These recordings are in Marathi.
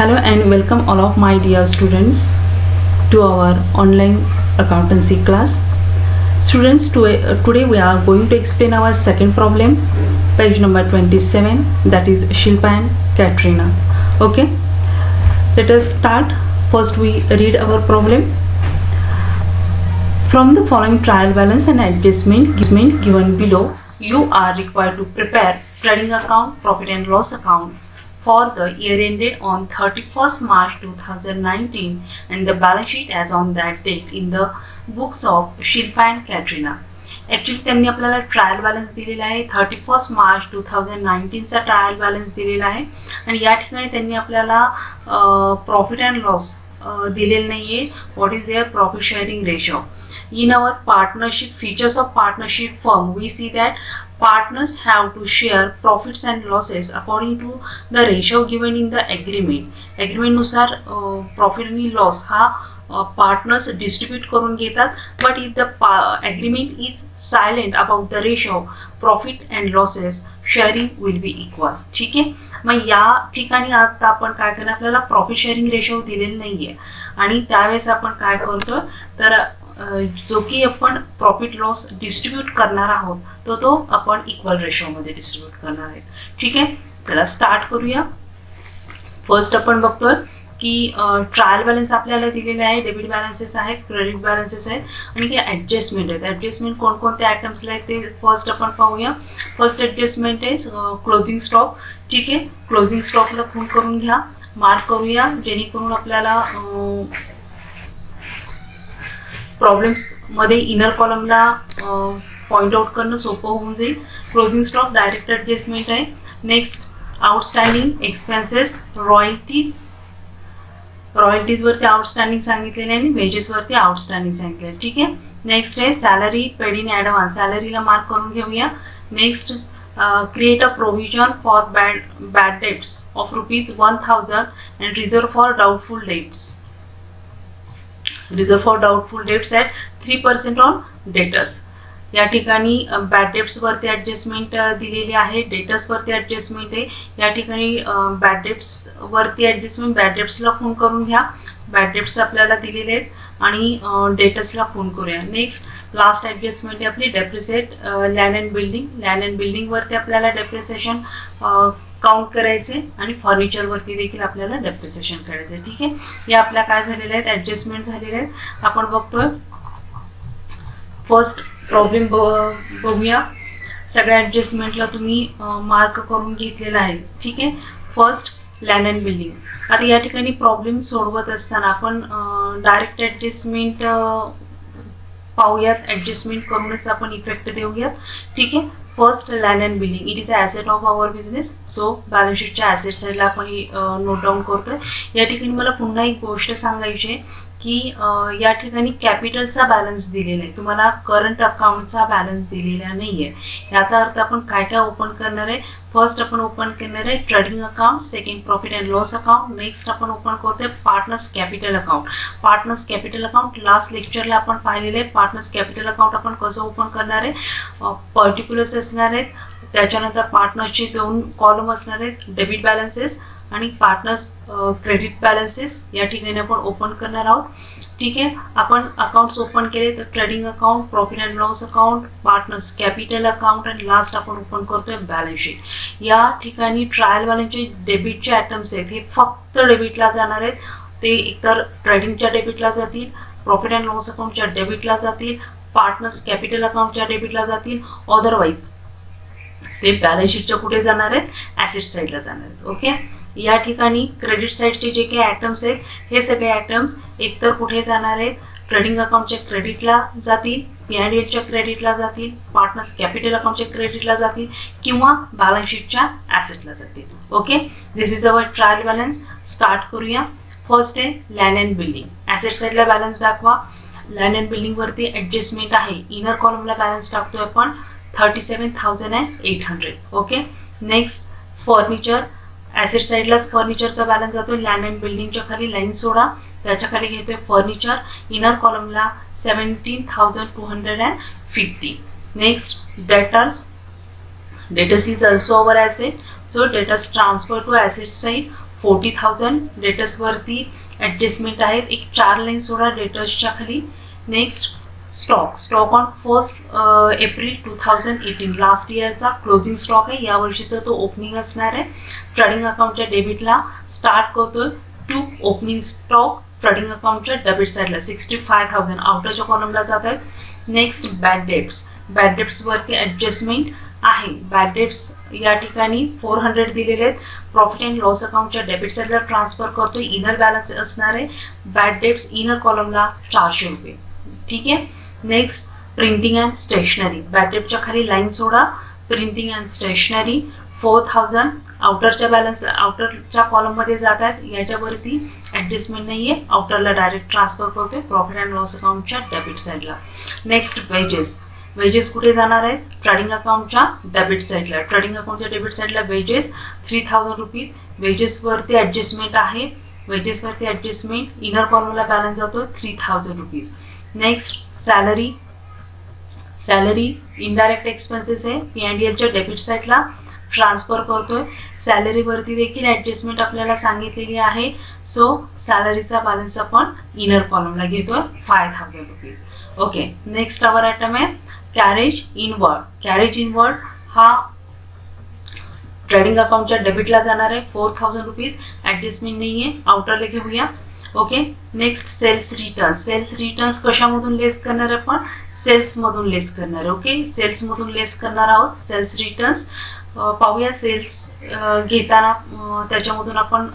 Hello and welcome all of my dear students to our online accountancy class. Students, today we are going to explain our second problem, page number 27, that is Shilpa and Katrina. Okay, let us start. First we read our problem. From the following trial balance and adjustment given below, you are required to prepare trading account, profit and loss account for the year ended on 31st March 2019 and the balance sheet as on that date in the books of Shilpa and Katrina. Actually त्यांनी आपल्याला ट्रायल बॅलन्स दिलेला आहे 31 मार्च 2019चा ट्रायल बॅलन्स दिलेला आहे आणि या ठिकाणी त्यांनी आपल्याला प्रॉफिट अँड लॉस दिलेलं नाही आहे. What is their profit sharing ratio. In our partnership, features of partnership firm, we see that partners have to share profits and losses according to the ratio given in the agreement. Agreement नुसार profit आणि loss हा partners distribute करून घेतात. But if the agreement is silent about the ratio, profit and losses sharing will be equal. ठीक आहे. मग या ठिकाणी आता आपण काय करणार, आपल्याला प्रॉफिट शेअरिंग रेशो दिलेला नाहीये आणि त्यावेळेस आपण काय करतो तर जो की आपण प्रॉफिट लॉस डिस्ट्रीब्यूट करणार आहोत तो आपण इक्वल रेशोमध्ये डिस्ट्रीब्यूट करणार आहे. ठीक आहे, चला स्टार्ट करूया. फर्स्ट आपण बघतोय की ट्रायल बॅलन्स आपल्याला दिलेले आहे, डेबिट बॅलन्सेस आहेत, क्रेडिट बॅलन्सेस आहेत आणि काही ॲडजस्टमेंट आहेत. ॲडजस्टमेंट कोणकोणत्या आयटम्सला आहेत ते फर्स्ट आपण पाहूया. फर्स्ट ॲडजस्टमेंट आहे क्लोजिंग स्टॉक. ठीक आहे, क्लोजिंग स्टॉकला खून करून घ्या, मार्क करूया जेणेकरून आपल्याला प्रॉब्लेम्स मध्ये इनर कॉलमला पॉइंट आउट करणं सोपं होऊन जाईल. क्लोजिंग स्टॉक डायरेक्ट ॲडजस्टमेंट आहे. नेक्स्ट आउटस्टँडिंग एक्सपेन्सेस, रॉयल्टीजवरती आउटस्टँडिंग सांगितलेले आहे आणि वेजेसवरती आउटस्टँडिंग सांगितले आहे. ठीक आहे. नेक्स्ट आहे सॅलरी पेड इन ॲडव्हान्स, सॅलरीला मार्क करून घेऊया. Next create a provision for bad debts of ₹1000 and reserve for doubtful debts. Reserve for doubtful debts at 3% on debtors. या ठिकाणी बॅड डेब्ट्स वरती ॲडजस्टमेंट दिलेली आहे, डेटर्स वरती ॲडजस्टमेंट आहे. या ठिकाणी बॅड डेब्ट्स वरती ॲडजस्टमेंट, बॅड डेब्ट्सला खून करून घ्या. बॅड डेब्ट्स आपल्याला दिलेले आहेत आणि डेटर्सला खून करूया. नेक्स्ट लास्ट ॲडजस्टमेंट आहे आपली depreciate land and building. Land and building वरती आपल्याला डेप्रिसिएशन काउंट करायचे आणि फर्निचर वरती देखील आपल्याला डेप्रिसिएशन करायचे. ठीक आहे, या आपल्या काय झालेल्या आहेत, ॲडजस्टमेंट झालेल्या आहेत. आपण बघतोय फर्स्ट प्रॉब्लेम बघूया. सगळ्या ॲडजस्टमेंटला तुम्ही मार्क करून घेतलेला आहे. ठीक आहे. First land and building. आता या ठिकाणी प्रॉब्लेम सोडवत असताना आपण डायरेक्ट ॲडजस्टमेंट पाहूयात. ॲडजस्टमेंट करूनच आपण इफेक्ट देऊयात. ठीक आहे. First land and building, it is a asset of our business. So balance शीटच्या ॲसेट साईडला आपण नोट डाऊन करतोय. या ठिकाणी मला पुन्हा एक गोष्ट सांगायची आहे की या ठिकाणी कॅपिटलचा बॅलन्स दिलेला आहे, तुम्हाला करंट अकाउंटचा बॅलन्स दिलेला नाही आहे. याचा अर्थ आपण काय काय ओपन करणार आहे. फर्स्ट आपण ओपन करणार आहे trading account, second profit and loss account. Next आपण ओपन करतोय partners capital account. Partners capital account last लेक्चरला आपण पाहिलेलं आहे. पार्टनर्स कॅपिटल अकाउंट आपण कसं ओपन करणार आहे, पर्टिक्युलर्स असणार आहेत, त्याच्यानंतर पार्टनर्सचे 2 कॉलम असणार आहेत, डेबिट बॅलन्सेस आणि पार्टनर्स क्रेडिट बॅलन्सेस. या ठिकाणी आपण ओपन करणार आहोत. ठीक आहे. आपण अकाउंट्स ओपन केले तर trading account, profit and loss account, partners capital account आणि लास्ट आपण ओपन करतोय बॅलन्स शीट. या ठिकाणी ट्रायल बॅलन्सचे डेबिटचे आयटम्स आहेत, हे फक्त डेबिटला जाणार आहेत. ते एकतर ट्रेडिंगच्या डेबिटला जातील, प्रॉफिट अँड लॉस अकाउंटच्या डेबिटला जातील, पार्टनर्स कॅपिटल अकाउंटच्या डेबिटला जातील. अदरवाईज ते बॅलन्स शीटच्या कुठे जाणार आहेत, ॲसेट साईडला जाणार आहेत. ओके. या ठिकाणी क्रेडिट साईडचे जे काही आयटम्स आहेत हे सगळे आयटम्स एकतर कुठे जाणार आहेत, ट्रेडिंग अकाउंटच्या क्रेडिटला जातील, P&Lच्या क्रेडिटला जातील, पार्टनर्स कॅपिटल अकाउंटच्या क्रेडिटला जातील किंवा बॅलन्स शीटच्या ॲसेटला जातील. Okay, this is our trial balance. Start करूया. फर्स्ट आहे लँड अँड बिल्डिंग. ॲसेट साईडला बॅलन्स दाखवा. लँड अँड बिल्डिंग वरती ॲडजस्टमेंट आहे. इनर कॉलमला बॅलन्स टाकतोय आपण 37,800. ओके. Next furniture. ॲसेट साईडलाच फर्निचरचा बॅलन्स जातो. लँड अँड बिल्डिंगच्या खाली लाईन सोडा, त्याच्या खाली घेतोय फर्निचर. इनर कॉलमला 17,250. Next debtors is also our asset. So debtors transfer to asset side 40,000 डेटर्सवरती ॲडजस्टमेंट आहेत. एक 4 लाईन सोडा डेटर्सच्या खाली. Next stock on 1 April 2018 last इयरचा क्लोजिंग स्टॉक आहे. या वर्षीचा तो ओपनिंग असणार आहे. ट्रेडिंग अकाउंटच्या डेबिटला स्टार्ट करतोय. टू ओपनिंग स्टॉक ट्रेडिंग अकाउंटच्या डेबिट साईडला 65,000 आउटरच्या कॉलमला जात आहेत. नेक्स्ट बॅड डेब्ट्सवरती ॲडजस्टमेंट आहे. बॅड डेब्ट्स या ठिकाणी 400 दिलेले आहेत. प्रॉफिट अँड लॉस अकाउंटच्या डेबिट साईडला ट्रान्सफर करतोय. इनर बॅलन्स असणार आहे. बॅड डेब्ट्स इनर कॉलमला 400 रुपये. ठीक आहे. Next printing and stationery. Bad डेब्टच्या खाली लाईन सोडा. प्रिंटिंग अँड स्टेशनरी 4,000 आउटरच्या कॉलममध्ये जात आहेत. याच्यावरती ॲडजस्टमेंट नाही आहे. आउटरला डायरेक्ट ट्रान्सफर करतोय प्रॉफिट अँड लॉस अकाउंटच्या डेबिट साईडला. नेक्स्ट वेजेस कुठे जाणार आहेत? ट्रेडिंग अकाउंटच्या डेबिट साईडला. ट्रेडिंग अकाउंटच्या डेबिट साईडला वेजेस 3,000 रुपीज. वेजेसवरती ॲडजस्टमेंट आहे. वेजेसवरती ॲडजस्टमेंट इनर कॉलमला बॅलन्स जातो 3,000 rupees. Next salary indirect expenses आहे. P&Lच्या डेबिट साईडला ट्रान्सफर करतोय. सॅलरीवरती देखील ॲडजस्टमेंट आपल्याला सांगितलेली आहे. सो सॅलरीचा बॅलन्स आपण इनर कॉलमला घेतोय 5,000 rupees. Okay. Next our item आहे कॅरेज इनवर्ड. हा ट्रेडिंग अकाउंटच्या डेबिटला जाणार आहे 4,000 रुपीज. ॲडजस्टमेंट नाही आहे. आउटरला घेऊया. ओके. नेक्स्ट सेल्स रिटर्न्स कशामधून लेस करणार आहे? आपण सेल्समधून लेस करणार आहे. ओके. सेल्समधून लेस करणार आहोत. सेल्स रिटर्न्स पाहूया. सेल्स घेताना त्याच्यामधून आपण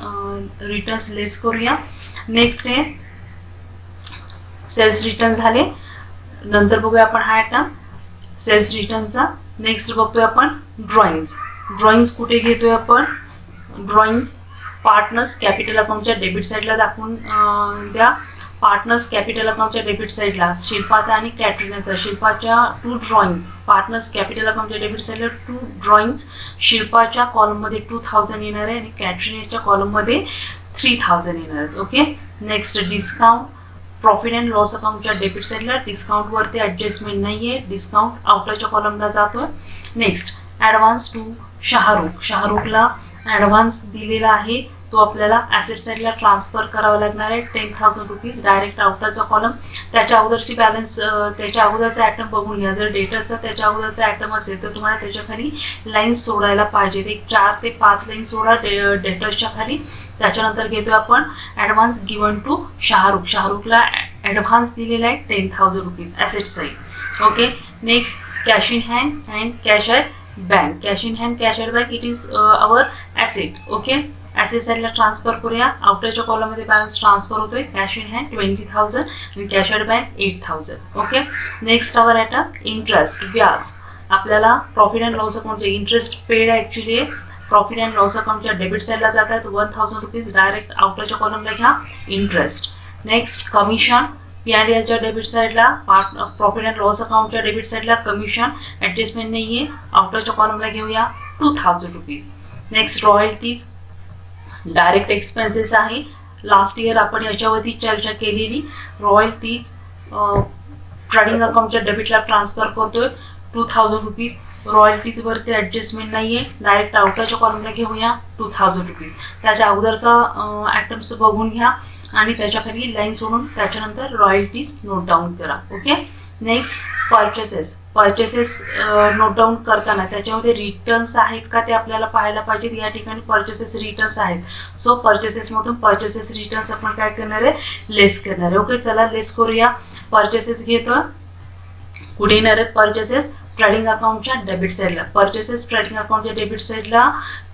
रिटर्न्स लेस करूया. नेक्स्ट आहे सेल्स रिटर्न झाले. नंतर बघूया आपण हा आयटम सेल्स रिटर्नचा. नेक्स्ट बघतोय आपण ड्रॉइंग्स कुठे घेतोय आपण? ड्रॉइंग्स पार्टनर्स कॅपिटल अकाउंटच्या डेबिट साईडला दाखवून द्या. पार्टनर्स कॅपिटल अकाउंटच्या डेबिट साईडला शिल्पाचा आणि कॅटरिनाचा. शिल्पाच्या 2 ड्रॉइंग्स पार्टनर्स कॅपिटल अकाउंटच्या डेबिट साईडला 2 ड्रॉइंग्स. शिल्पाच्या कॉलममध्ये 2,000 येणार आहे आणि कॅटरिनाच्या कॉलममध्ये 3,000 येणार आहेत. Okay. Next discount profit and loss अकाउंटच्या डेबिट साईडला डिस्काउंटवरती ॲडजस्टमेंट नाही आहे. डिस्काउंट आउटरच्या कॉलमला जातोय. नेक्स्ट ॲडव्हान्स टू शाहरुखला ॲडव्हान्स दिलेला आहे. तो आपल्याला ॲसेट साईडला ट्रान्सफर करावा लागणार आहे 10,000 रुपीज डायरेक्ट आउटरचा कॉलम. त्याच्या अगोदरची बॅलन्स त्याच्या अगोदरचा आयटम बघून घ्या. जर डेटरचा त्याच्या अगोदरचा आयटम असेल तर तुम्हाला त्याच्या खाली लाईन्स सोडायला पाहिजेत. एक 4 ते 5 लाईन सोडा डेटर्सच्या खाली. त्याच्यानंतर घेतो आपण ॲडव्हान्स गिवन टू शाहरुखला ॲडव्हान्स दिलेला आहे 10,000 rupees asset side. Okay. Next cash in hand and cash at bank. Cash in hand cash at bank it is our asset. Okay. Asset साईडला ट्रान्सफर करूया. आउटरच्या कॉलममध्ये बॅलन्स ट्रान्सफर होतोय. कॅश इन हँड 20,000 आणि cash at bank 8,000. Okay. Next our item interest व्याज. आपल्याला प्रॉफिट अँड लॉस अकाउंटचे interest paid actually profit and loss अकाउंटच्या डेबिट साईडला जात आहेत 1,000 रुपीज डायरेक्ट आउटरच्या कॉलमला घ्या. इंटरेस्ट. नेक्स्ट कमिशन P&Lच्या डेबिट साईडला प्रॉफिट अँड लॉस अकाउंटच्या डेबिट साईडला कमिशन ॲडजस्टमेंट नाही आहे. आउटरच्या कॉलमला घेऊया 2,000 rupees. Next royalties direct expenses आहे. लास्ट इयर आपण याच्यावरती चर्चा केलेली. रॉयल्टीज ट्रेडिंग अकाउंटच्या डेबिटला ट्रान्सफर करतोय 2,000 रुपीज. रॉयल्टीजवरती ॲडजस्टमेंट नाही आहे. डायरेक्ट आउटरच्या कॉलमला घेऊया 2,000 रुपीज. त्याच्या अगोदरचा आयटम्स बघून घ्या आणि त्याच्याखाली लाईन सोडून त्याच्यानंतर रॉयल्टीज नोट डाऊन करा. Okay. Next purchases note down करताना त्याच्यामध्ये रिटर्न्स आहेत का ते आपल्याला पाहायला पाहिजेत. या ठिकाणी पर्चेसेस रिटर्न्स आहेत. सो पर्चेसेसमधून पर्चेसेस रिटर्न्स आपण काय करणार आहे? लेस करणार आहे. ओके. चला लेस करूया. पर्चेसेस घेतो. कुठे येणार आहेत पर्चेसेस? ट्रेडिंग अकाउंटच्या डेबिट साईडला. पर्चेसेस ट्रेडिंग अकाउंटच्या डेबिट साईडला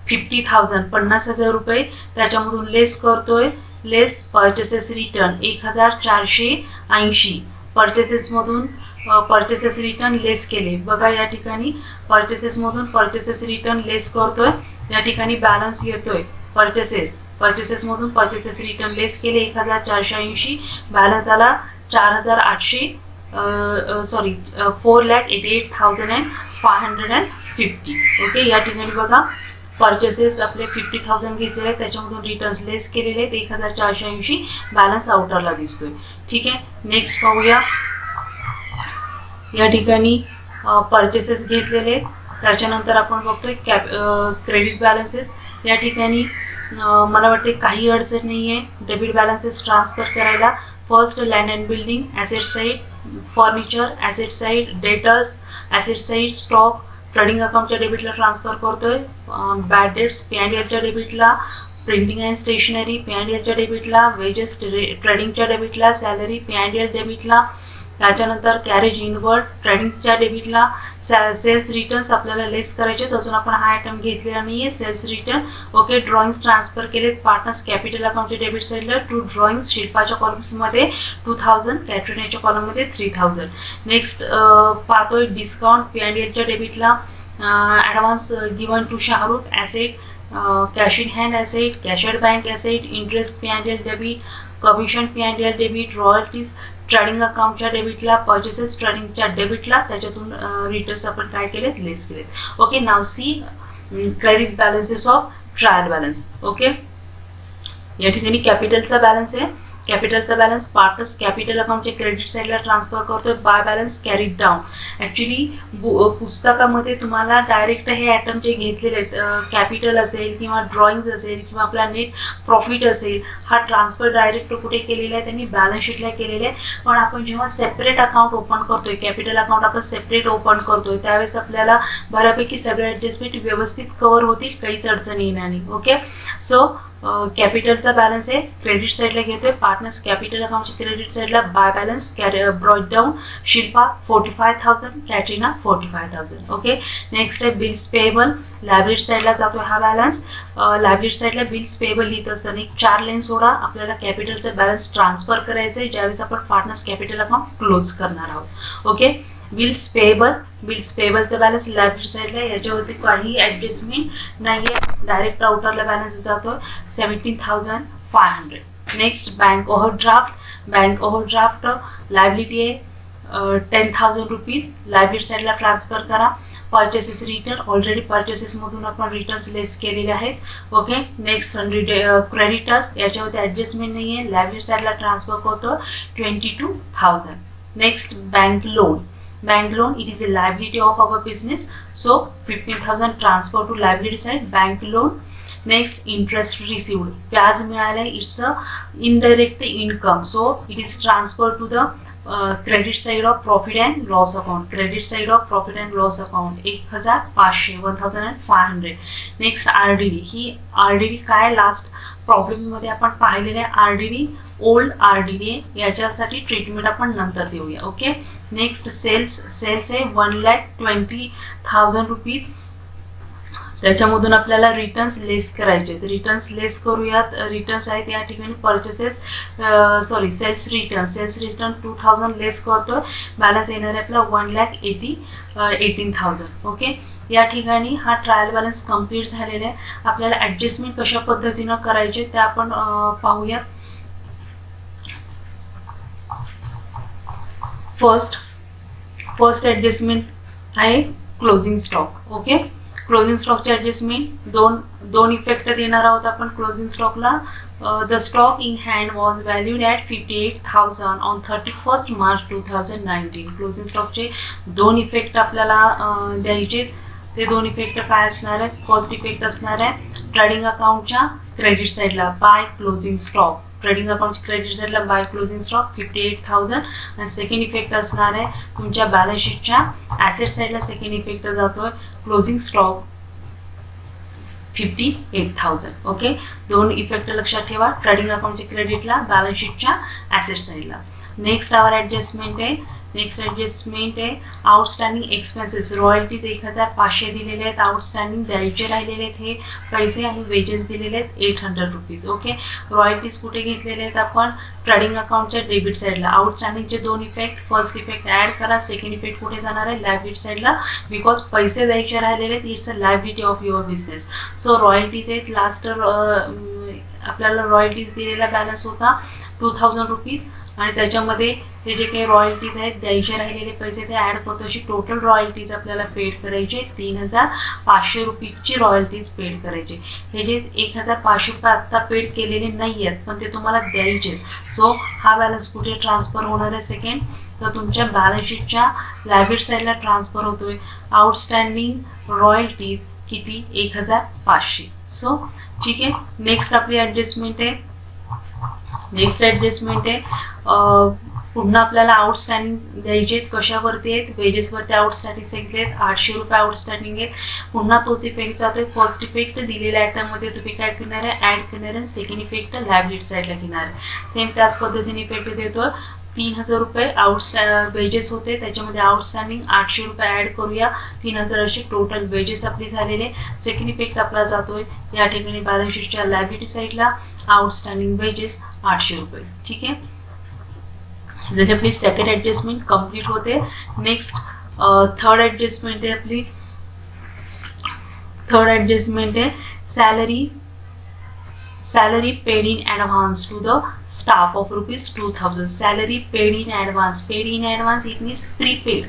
50,000 50,000 रुपये त्याच्यामधून लेस करतोय. लेस पर्चेसेस रिटर्न 1,480. पर्चेसेसमधून पर्चेसेस रिटर्न लेस केले. बघा या ठिकाणी पर्चेसेसमधून पर्चेसेस रिटर्न लेस करतोय. या ठिकाणी बॅलन्स येतोय पर्चेसेसमधून पर्चेसेस रिटर्न लेस केले 1,480. बॅलन्स आला 4,88,550. ओके. या ठिकाणी बघा पर्चेसेस आपले 50,000 घेतलेले आहेत. त्याच्यामधून रिटर्न्स लेस केलेले आहेत 1,480. बॅलन्स आउटरला दिसतोय. ठीक आहे. नेक्स्ट पाहूया. या ठिकाणी पर्चेसेस घेतलेले आहेत. त्याच्यानंतर आपण बघतोय क्रेडिट बॅलन्सेस. या ठिकाणी मला वाटते काही अडचण नाही आहे डेबिट बॅलन्सेस ट्रान्सफर करायला. First land and building, asset side, furniture, asset side, debtors, asset side, stock, trading अकाउंटच्या डेबिटला ट्रान्सफर करतोय. बॅड डेट्स P&Lच्या डेबिटला, प्रिंटिंग अँड स्टेशनरी P&Lच्या डेबिटला, वेजेस ट्रेडिंगच्या डेबिटला, सॅलरी P&L डेबिटला, त्याच्यानंतर कॅरेज इनवर्ड ट्रेडिंगच्या डेबिटला, सेल्स रिटर्न्स आपल्याला लेस करायचे. अजून आपण हा आयटम घेतलेला नाही आहे sales return. Okay, drawings transfer केलेत पार्टनर्स कॅपिटल अकाउंटच्या डेबिट साईडला. 2 ड्रॉइंग्स शिल्पाच्या कॉलम्समध्ये 2000, कॅटरिनाच्या कॉलममध्ये 3000. नेक्स्ट पाहतोय डिस्काउंट P&Lच्या डेबिटला, advance given to Shahrukh asset, cash in hand asset, cash at bank asset, interest P&L debit, commission P&L debit, royalties trading अकाउंटच्या डेबिटला, पर्चेसेस ट्रेडिंगच्या डेबिटला. त्याच्यातून रिटर्न्स आपण काय केलेत, लेस केलेत. Okay, now see credit balances of trial balance. Okay, या ठिकाणी कॅपिटलचा बॅलन्स आहे. कॅपिटलचा बॅलन्स पार्टनर्स कॅपिटल अकाउंटच्या क्रेडिट साईडला ट्रान्सफर करतोय. By balance carried down. Actually पुस्तकामध्ये तुम्हाला डायरेक्ट हे आयटम जे घेतलेले आहेत, कॅपिटल असेल किंवा ड्रॉइंग्स असेल किंवा आपला नेट प्रॉफिट असेल, हा ट्रान्सफर डायरेक्ट कुठे केलेला आहे, त्यांनी बॅलन्स शीटला केलेले आहे. पण आपण जेव्हा सेपरेट अकाउंट ओपन करतोय, कॅपिटल अकाउंट आपण सेपरेट ओपन करतोय, त्यावेळेस आपल्याला बऱ्यापैकी सगळे ॲडजस्टमेंट व्यवस्थित कव्हर होतील, काहीच अडचण येणार नाही. ओके, सो कॅपिटलचा बॅलन्स आहे क्रेडिट साईडला घेतोय. पार्टनर्स कॅपिटल अकाउंटच्या क्रेडिट साईडला by balance brought down, Shilpa 45,000, Katrina 45,000. Okay, next आहे बिल्स पेएबल. लायबिलिटी साईडला जातोय हा बॅलन्स. लायबिलिटी साईडला बिल्स पेएबल लिहित असताना एक 4 लाईन सोडा. आपल्याला कॅपिटलचा बॅलन्स ट्रान्सफर करायचं आहे ज्यावेळेस आपण पार्टनर्स कॅपिटल अकाउंट क्लोज करणार आहोत. ओके, बिल्स पेएबल, बिल्स पेएबलचा बॅलन्स लायबिलिटी साईडला, याच्यावरती काही ॲडजस्टमेंट नाही आहे, डायरेक्ट आउटरला बॅलन्स जातो 17,500. Next bank overdraft. Bank overdraft liability आहे 10,000 रुपीज, लायबिलिटी साईडला ट्रान्सफर करा. पर्चेसेस रिटर्न, ऑलरेडी पर्चेसेसमधून आपण रिटर्न्स लेस केलेले आहेत. ओके, नेक्स्ट क्रेडिटर्स, याच्यावरती ॲडजस्टमेंट नाही आहे, लायबिलिटी साईडला ट्रान्सफर करतो 22,000. Next bank loan. Bank loan, it is a liability of our business, so 15,000 transfer to liability side, bank loan. Next, interest received, व्याज मिळाले, it's a indirect income, so it is transferred to the credit side of profit and loss account. Credit side of profit and loss account 1,500, 1,500. Next, RDD. He RDD काय लास्ट प्रॉब्लेम मध्ये आपण पाहिलेले RDD, ओल्ड RDD, याच्यासाठी ट्रीटमेंट आपण नंतर देऊया. Okay, next cells. सेल्स आहे 1,20,000 रुपीज. त्याच्यामधून आपल्याला रिटर्न्स लेस करायचे, तर रिटर्न्स लेस करूयात. रिटर्न्स आहेत या ठिकाणी purchases sales return. Sales return 2,000 less करतो, बॅलन्स येणार आहे आपला 1,18,000. ओके, या ठिकाणी हा ट्रायल बॅलन्स कम्प्लीट झालेला आहे. आपल्याला ॲडजस्टमेंट कशा पद्धतीनं करायचे ते आपण पाहूया. फर्स्ट ॲडजस्टमेंट आहे क्लोजिंग स्टॉक. ओके, क्लोजिंग स्टॉकचे ॲडजस्टमेंट दोन इफेक्ट देणार आहोत आपण क्लोजिंग स्टॉकला. The stock in hand was valued at 58,000 on 31 March 2019. Closing स्टॉकचे 2 इफेक्ट आपल्याला द्यायचे. ते 2 इफेक्ट काय असणार आहेत? फर्स्ट इफेक्ट असणार आहे ट्रेडिंग अकाउंटच्या क्रेडिट साईडला बाय क्लोजिंग स्टॉक. ट्रेडिंग अकाउंटच्या क्रेडिट साईडला बाय क्लोजिंग स्टॉक 58,000. आणि सेकंड इफेक्ट असणार आहे तुमच्या बॅलन्स शीटच्या ॲसेट साईडला. सेकंड इफेक्ट जातोय क्लोजिंग स्टॉक 58,000. ओके, 2 इफेक्ट लक्षात ठेवा ट्रेडिंग अकाउंटच्या क्रेडिटला, बॅलन्स शीटच्या ॲसेट साईडला. नेक्स्ट आवर ॲडजस्टमेंट आहे. नेक्स्ट ॲडजस्टमेंट आहे आउटस्टँडिंग एक्सपेन्सेस. रॉयल्टीज 1,500 दिलेले आहेत, आउटस्टँडिंग द्यायचे राहिलेले आहेत हे पैसे, आणि वेजेस दिलेले आहेत 800 रुपीज. ओके, रॉयल्टीज कुठे घेतलेले आहेत आपण? ट्रेडिंग अकाउंटच्या डेबिट साईडला. आउटस्टँडिंगचे 2 इफेक्ट, फर्स्ट इफेक्ट ॲड करा, सेकंड इफेक्ट कुठे जाणार आहे? लायबिलिटी साईडला, बिकॉज पैसे द्यायचे राहिलेले आहेत. It's a liability of your business. So royalties आहेत. लास्ट आपल्याला रॉयल्टीज दिलेला बॅलन्स होता 2,000 रुपीज, आणि त्याच्यामध्ये हे जे काही रॉयल्टीज आहेत द्यायचे राहिलेले पैसे ते ॲड करतो. अशी टोटल रॉयल्टीज आपल्याला पेड करायचे 3,500 रुपीजची रॉयल्टीज पेड करायचे. हे जे 1,500 रुपये आत्ता पेड केलेले नाही आहेत पण ते तुम्हाला द्यायचे. सो हा बॅलन्स कुठे ट्रान्सफर होणार आहे? सेकंड, तर तुमच्या बॅलन्स शीटच्या लायबिलिटी साईडला ट्रान्सफर होतोय. आउटस्टँडिंग रॉयल्टीज किती? 1,500. सो ठीक आहे. नेक्स्ट आपली ॲडजस्टमेंट आहे. पुन्हा आपल्याला आउटस्टँडिंग द्यायचे आहेत. कशावरती आहेत? वेजेसवरती आउटस्टँडिंग सांगितले आहेत. 800 रुपये आउटस्टँडिंग आहेत. पुन्हा तोच इफेक्ट जातोय. फर्स्ट इफेक्ट दिलेल्या आयटममध्ये तुम्ही काय करणार आहे? ॲड करणार आहे. सेकंड इफेक्ट लायबिलिटी साईडला घेणार आहे. सेम त्याच पद्धतीने इफेक्ट देतो. 3000 रुपये वेजेस होते, त्याच्यामध्ये आउटस्टँडिंग 800 रुपये ॲड करूया. 3000 असे टोटल वेजेस आपली झालेले. सेकंड इफेक्ट आपला जातोय या ठिकाणी बॅलन्स शीटच्या लायबिलिटी साईडला. आउटस्टँडिंग वेजेस 800 रुपये. ठीक आहे. म्हणजे आपली सेकंड ॲडजस्टमेंट कंप्लीट होते. नेक्स्ट थर्ड ॲडजस्टमेंट आहे आपली. थर्ड ॲडजस्टमेंट आहे salary paid in advance to the staff of ₹2000. salary paid in advance. paid in advance it means prepaid.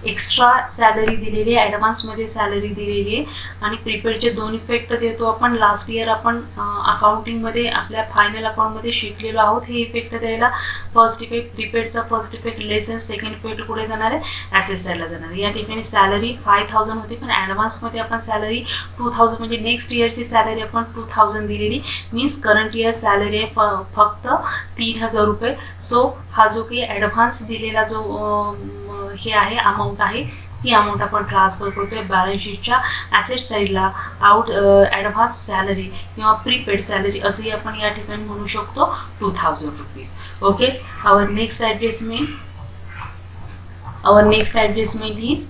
Extra salary दिलेली आहे, ॲडव्हान्समध्ये सॅलरी दिलेली आहे. आणि प्रीपेडचे दोन इफेक्ट देतो आपण. लास्ट इयर आपण अकाउंटिंगमध्ये आपल्या फायनल अकाउंटमध्ये शिकलेलो आहोत हे इफेक्ट द्यायला. फर्स्ट इफेक्ट प्रीपेडचा first effect lessen, second effect कुठे जाणार आहे? ॲसेट साईडला जाणार आहे. या ठिकाणी सॅलरी 5000 होती, पण ॲडव्हान्समध्ये आपण सॅलरी 2000 म्हणजे नेक्स्ट इयरची सॅलरी आपण 2000 दिलेली. मीन्स करंट इयर सॅलरी आहे फक्त 3000 रुपये. सो हा जो काही ॲडव्हान्स दिलेला जो हे आहे अमाऊंट आहे, ती अमाऊंट आपण ट्रान्सफर करतोय बॅलन्स शीटच्या ॲसेट साईडला. ॲडव्हान्स सॅलरी किंवा प्रीपेड सॅलरी असंही आपण या ठिकाणी म्हणू शकतो. 2000 rupees. Okay. Our next adjustment is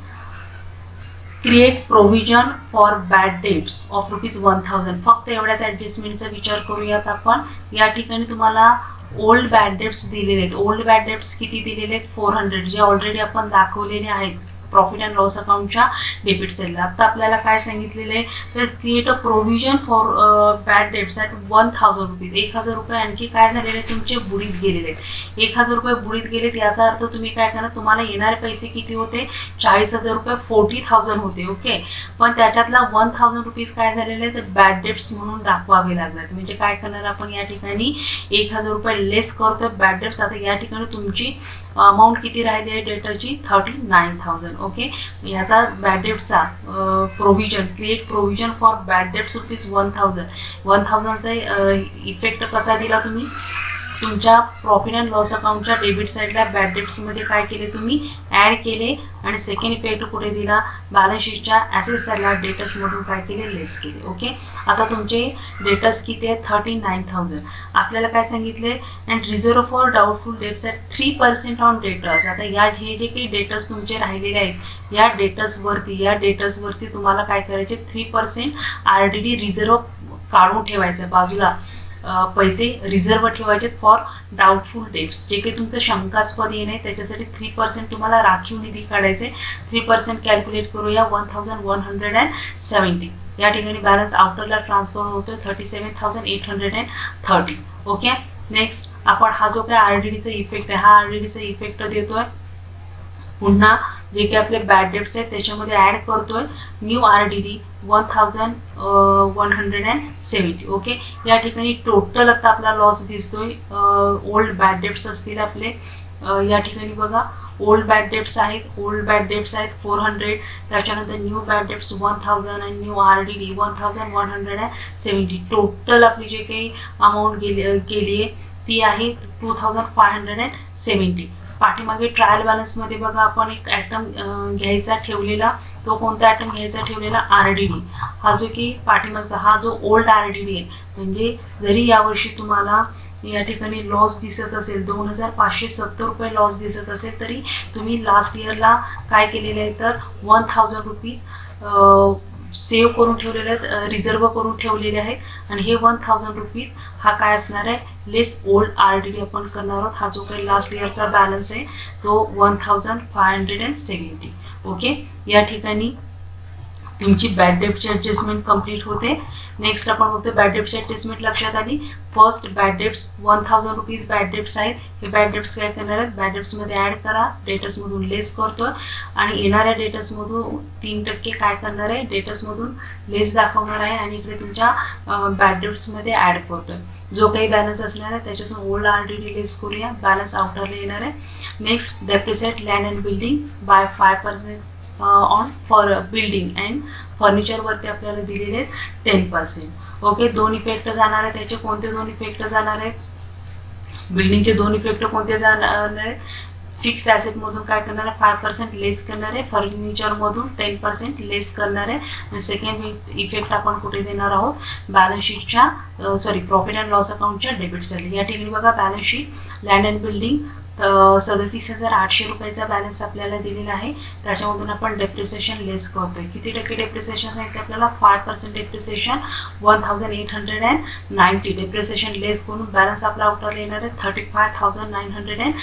create provision for bad debts of ₹1000. फक्त एवढ्याच ॲडजस्टमेंटचा विचार करूयात आपण. या ठिकाणी तुम्हाला ओल्ड बॅड डेट्स दिलेले आहेत. ओल्ड बॅड डेट्स किती दिलेले आहेत? 400, जे ऑलरेडी आपण दाखवलेले आहेत प्रॉफिट अँड लॉस अकाउंटच्या डेबिट साईडला. आता आपल्याला काय सांगितलेलं आहे? तर create a provision for bad debts at 1000 rupees. 1000 रुपये आणखी काय झालेले तुमचे बुडीत गेलेले आहेत. 1000 रुपये बुडीत गेलेत याचा अर्थ तुम्ही काय करणार? तुम्हाला येणारे पैसे किती होते? 40000 रुपये. 40,000 होते. ओके. पण त्याच्यातला 1000 रुपीज काय झालेले आहेत? बॅड डेट्स म्हणून दाखवावे लागतात. म्हणजे काय करणार आपण या ठिकाणी? 1000 रुपये लेस करतोय बॅड डेट्स. आता या ठिकाणी तुमची अमाऊंट किती राहिली आहे डेटरची? 39,000. ओके. याचा बॅड डेट्सचा provision, create provision for bad debts ₹1000. 1000चा इफेक्ट कसा दिला तुम्ही? तुमच्या प्रॉफिट अँड लॉस अकाउंटच्या डेबिट साईडला बॅड डेट्समध्ये काय केले तुम्ही? ॲड केले. आणि सेकंड इफेक्ट कुठे दिला? बॅलन्स शीटच्या ॲसेट साईडला डेटर्समधून काय केले? लेस केले. ओके. आता तुमचे डेटर्स किती आहेत? 39,000. आपल्याला काय सांगितले? And reserve for doubtful debts at 3% on debtors. आता हे जे काही डेटर्स तुमचे राहिलेले आहेत या डेटर्सवरती तुम्हाला काय करायचे? 3% RDD रिझर्व काढून ठेवायचं बाजूला. पैसे रिझर्व ठेवायचे फॉर डाऊटफुल डेट्स. जे काही तुमचं शंकास्पद येणे आहे त्याच्यासाठी 3% तुम्हाला राखीव निधी काढायचे. 3% कॅल्क्युलेट करूया. 1170. या ठिकाणी बॅलन्स आउटरला ट्रान्सफर होतो 37,830. ओके. नेक्स्ट आपण हा जो काही RDDचा इफेक्ट आहे, हा RDDचा इफेक्ट देतोय. पुन्हा जे काही आपले बॅड डेट्स आहेत त्याच्यामध्ये ॲड करतोय न्यू RDD 1170. ओके. या ठिकाणी टोटल आता आपला लॉस दिसतोय. ओल्ड बॅड डेट्स असतील आपले. या ठिकाणी बघा ओल्ड बॅड डेट्स आहेत. 400. त्याच्यानंतर न्यू बॅड डेट्स 1000 आणि न्यू RDD 1170. टोटल आपली जे काही अमाऊंट गेली आहे ती आहे 2570. पाठीमागे ट्रायल बॅलन्समध्ये बघा आपण एक आयटम घ्यायचा ठेवलेला. तो कोणता आयटम घ्यायचा ठेवलेला? RDD. हा जो की पाठीमागचा हा जो ओल्ड RDD आहे. म्हणजे जरी यावर्षी तुम्हाला या ठिकाणी लॉस दिसत असेल 2570 रुपये लॉस दिसत असेल तरी तुम्ही लास्ट इयरला काय केलेलं आहे? तर 1000 रुपीज सेव्ह करून ठेवलेले आहेत, रिझर्व करून ठेवलेले आहेत. आणि हे 1000 रुपीज हा काय असणार आहे? लेस ओल्ड RDD आपण करणार आहोत. हा जो काही लास्ट इयरचा बॅलन्स आहे तो 1570. ओके. या ठिकाणी तुमची बॅड डेटची ॲडजस्टमेंट कंप्लीट होते. नेक्स्ट आपण बघतो बॅड डेटची ॲडजस्टमेंट लक्षात आली. First bad debts 1000 rupees bad debts आहेत. हे बॅड डेट्स काय करणार आहेत? बॅड डेट्समध्ये ॲड करा. डेटर्समधून लेस करतोय आणि येणाऱ्या डेटर्समधून 3% काय करणार आहे? डेटर्समधून लेस दाखवणार आहे आणि इकडे तुमच्या बॅड डेट्समध्ये ॲड करतोय. जो काही बॅलन्स असणार आहे त्याच्यातून ओल्ड RDD लेस करूया. बॅलन्स आउटरला येणार आहे. Next depreciate land and building by 5% on for building and फर्निचरवरती आपल्याला दिलेले आहेत 10%. ओके, दोन इफेक्ट जाणार आहे. त्याचे कोणते दोन इफेक्ट जाणार आहेत? बिल्डिंगचे दोन इफेक्ट कोणते जाणार आहे? फिक्स्ड ॲसेट मधून काय करणार आहे? 5% लेस करणार आहे. फर्निचर मधून 10% लेस करणार आहे. आणि सेकंड इफेक्ट आपण कुठे देणार आहोत? बॅलन्स शीटच्या प्रॉफिट अँड लॉस अकाउंटच्या डेबिट साईड. या ठिकाणी बघा, balance sheet land and building 37,800 रुपयाचा बॅलन्स आपल्याला दिलेला आहे. त्याच्यामधून आपण डेप्रिसिएशन लेस करतोय. किती टक्के डेप्रिसिएशन आहे? आपल्याला 5% डेप्रिसिएशन 1,890. डेप्रिसिएशन लेस करून बॅलन्स आपला आउटरला येणार आहे 35,910.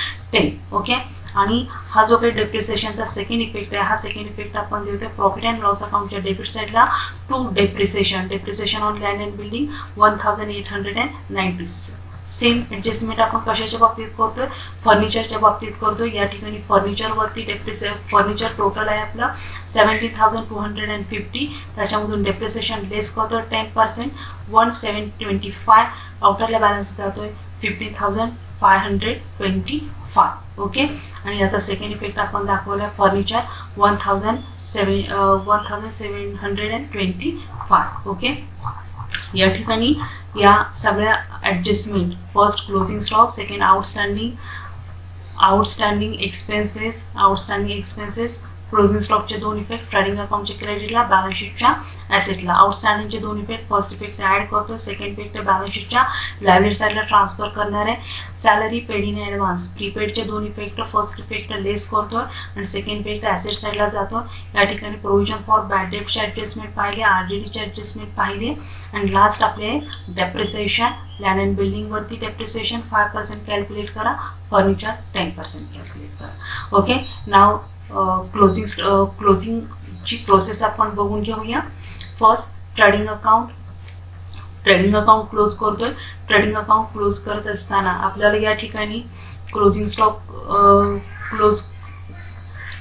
ओके, आणि हा जो काही डेप्रिसिएशनचा सेकंड इफेक्ट आहे, हा सेकंड इफेक्ट आपण देतोय प्रॉफिट अँड लॉस अकाउंटच्या डेबिट साईडला to depreciation on land and building 1,890. Same adjustment आपण कशाच्या बाबतीत करतोय? फर्निचरच्या बाबतीत करतोय. या ठिकाणी फर्निचरवरती फर्निचर टोटल आहे आपलं 17,250. त्याच्यामधून डेप्रिसिएशन लेस करतोय 10% 1,725. आउटरला बॅलन्स जातोय 15,525. ओके, आणि याचा सेकंड इफेक्ट आपण दाखवला फर्निचर 1,725. ओके, या ठिकाणी या सगळ्या adjustment, first closing stock, second outstanding expenses, closing स्टॉकचे दोन इफेक्ट, ट्रेडिंग अकाउंटच्या क्रेडिटला, बॅलन्स शीटच्या ॲसेटला. आउटस्टँडिंगचे दोन इफेक्ट, फर्स्ट इफेक्ट ॲड करतो, सेकंड इफेक्ट बॅलन्स शीटच्या लायबिलिटी साईडला ट्रान्सफर करणार आहे. सॅलरी पेड इन ॲडव्हान्स, प्रीपेडचे दोन इफेक्ट, फर्स्ट इफेक्ट लेस करतो आणि सेकंड इफेक्ट ॲसेट साईडला जातो. या ठिकाणी प्रोव्हिजन फॉर बॅड डेटचे ॲडजस्टमेंट पाहिले, RDDचे ॲडजस्टमेंट पाहिले, आणि लास्ट आपले डेप्रिसिएशन, लँड अँड बिल्डिंगवरती डेप्रिसिएशन 5% कॅल्क्युलेट करा, फर्निचर 10% कॅल्क्युलेट करा. ओके, नाव क्लोजिंगची प्रोसेस आपण बघून घेऊया. फर्स्ट ट्रेडिंग अकाउंट क्लोज करतोय. ट्रेडिंग अकाउंट क्लोज करत असताना आपल्याला या ठिकाणी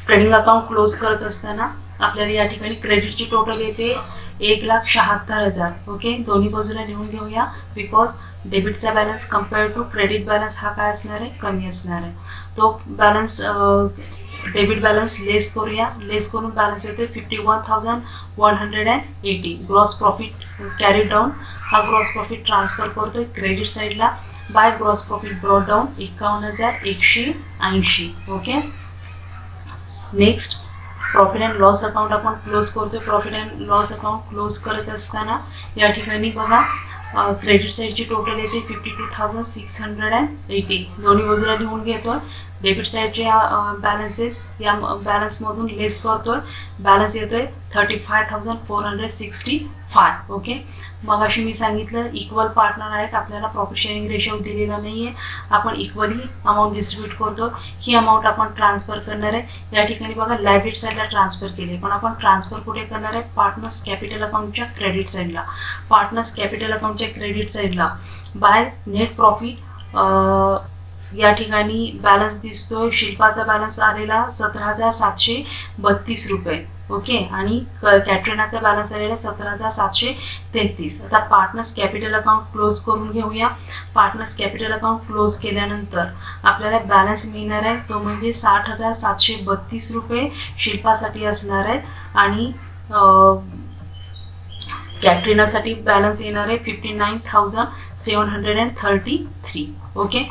ट्रेडिंग अकाउंट क्लोज करत असताना आपल्याला या ठिकाणी क्रेडिटची टोटल येते 1,76,000. ओके, दोन्ही बाजूला लिहून घेऊया, बिकॉज डेबिटचा balance compare to credit balance हा काय असणार आहे? कमी असणार आहे. तो बॅलन्स डेबिट बॅलन्स लेस करूया. लेस करून बॅलन्स येते 51,180. ग्रॉस प्रॉफिट कॅरी डाऊन, हा ग्रॉस प्रॉफिट ट्रान्सफर करतोय क्रेडिट साईडला. By gross profit brought down 51,180. Okay, next profit and loss account आपण क्लोज करतोय. Profit and loss account close करत असताना या ठिकाणी बघा, क्रेडिट साईडची टोटल येते 52,680. दोन्ही बाजूला लिहून घेतोय. डेबिट साईडचे बॅलन्सेस या बॅलन्समधून लेस करतोय. बॅलन्स येतोय 35,465. ओके, मग अशी मी सांगितलं इक्वल पार्टनर आहेत, आपल्याला प्रॉफिट शेअरिंग रेशो दिलेला नाही आहे, आपण इक्वली अमाऊंट डिस्ट्रीब्यूट करतो. ही अमाऊंट आपण ट्रान्सफर करणार आहे. या ठिकाणी बघा, लायबिलिटी साईडला ट्रान्सफर केली, पण आपण ट्रान्सफर कुठे करणार आहे? पार्टनर्स कॅपिटल अकाउंटच्या क्रेडिट साईडला. पार्टनर्स कॅपिटल अकाउंटच्या क्रेडिट साईडला बाय नेट प्रॉफिट या ठिकाणी बॅलन्स दिसतोय. शिल्पाचा बॅलन्स आलेला 17,732 रुपये. ओके, आणि कॅटरिनाचा बॅलन्स आलेला 17,733. आता पार्टनर्स कॅपिटल अकाउंट क्लोज करून घेऊया. पार्टनर्स कॅपिटल अकाउंट क्लोज केल्यानंतर आपल्याला बॅलन्स मिळणार आहे, तो म्हणजे 60,732 रुपये शिल्पासाठी असणार आहे, आणि कॅटरिनासाठी बॅलन्स येणार आहे 59,733. ओके,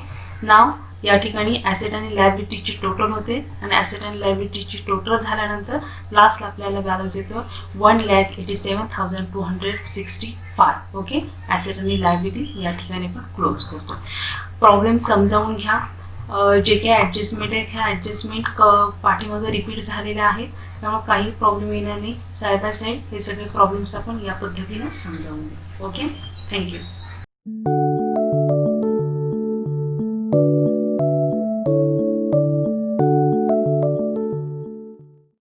नाव या ठिकाणी ॲसेट आणि लायबिलिटीची टोटल होते, आणि ॲसेट आणि लायबिलिटीची टोटल झाल्यानंतर लास्टला आपल्याला बॅलन्स येतो 1,87,265. ओके, ॲसेट आणि लायबिलिटीज या ठिकाणी पण क्लोज करतो. प्रॉब्लेम समजावून घ्या. जे काही ॲडजस्टमेंट आहेत ह्या ॲडजस्टमेंट पाठीमागे रिपीट झालेल्या आहेत, त्यामुळे काही प्रॉब्लेम येणार नाही. साईड बाय साईड हे सगळे प्रॉब्लेम्स आपण या पद्धतीने समजावून घेऊ. Okay, thank you.